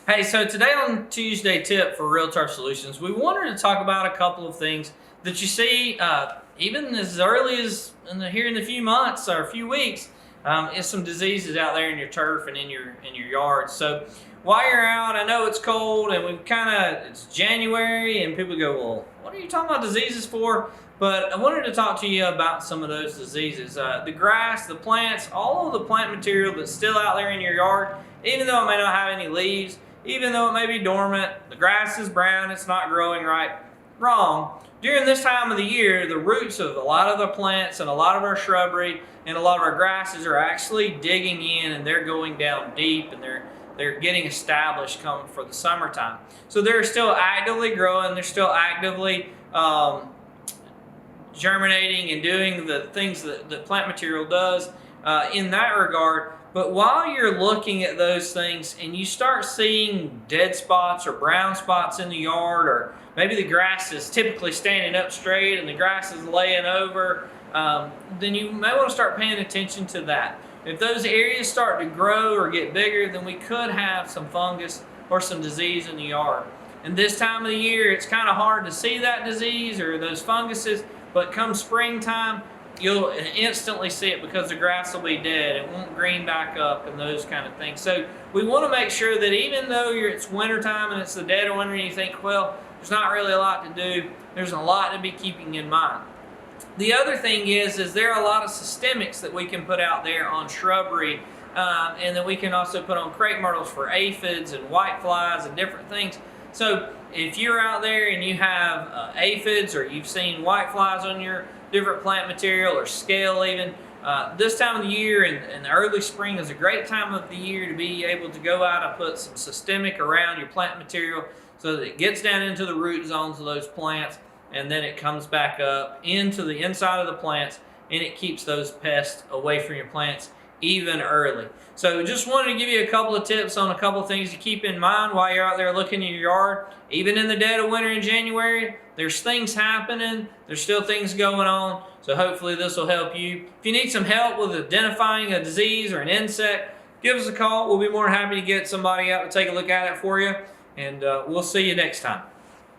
Hey, so today on Tuesday Tip for Real Turf Solutions, we wanted to talk about a couple of things that you see even as early as here in a few months or a few weeks. Is some diseases out there in your turf and in your yard. So while you're out, I know it's cold and it's January and people go, well, what are you talking about diseases for? But I wanted to talk to you about some of those diseases. The grass, the plants, all of the plant material that's still out there in your yard, even though it may not have any leaves, even though it may be dormant, the grass is brown, it's not growing right. Wrong. During this time of the year, the roots of a lot of the plants and a lot of our shrubbery and a lot of our grasses are actually digging in, and they're going down deep, and they're getting established coming for the summertime. So they're still actively growing, they're still actively germinating and doing the things that plant material does in that regard. But while you're looking at those things and you start seeing dead spots or brown spots in the yard, or maybe the grass is typically standing up straight and the grass is laying over, then you may want to start paying attention to that. If those areas start to grow or get bigger, then we could have some fungus or some disease in the yard. And this time of the year, it's kind of hard to see that disease or those funguses, but come springtime, you'll instantly see it because the grass will be dead. It won't green back up and those kind of things. So we want to make sure that even though it's wintertime and it's the dead of winter and you think, well, there's not really a lot to do, there's a lot to be keeping in mind. The other thing is there are a lot of systemics that we can put out there on shrubbery, and that we can also put on crepe myrtles for aphids and whiteflies and different things. So if you're out there and you have aphids, or you've seen whiteflies on your different plant material, or scale even, this time of the year and the early spring is a great time of the year to be able to go out and put some systemic around your plant material so that it gets down into the root zones of those plants, and then it comes back up into the inside of the plants, and it keeps those pests away from your plants even early. So just wanted to give you a couple of tips on a couple of things to keep in mind while you're out there looking in your yard. Even in the dead of winter in January, there's things happening, there's still things going on, so hopefully this will help you. If you need some help with identifying a disease or an insect, give us a call. We'll be more than happy to get somebody out to take a look at it for you, and we'll see you next time.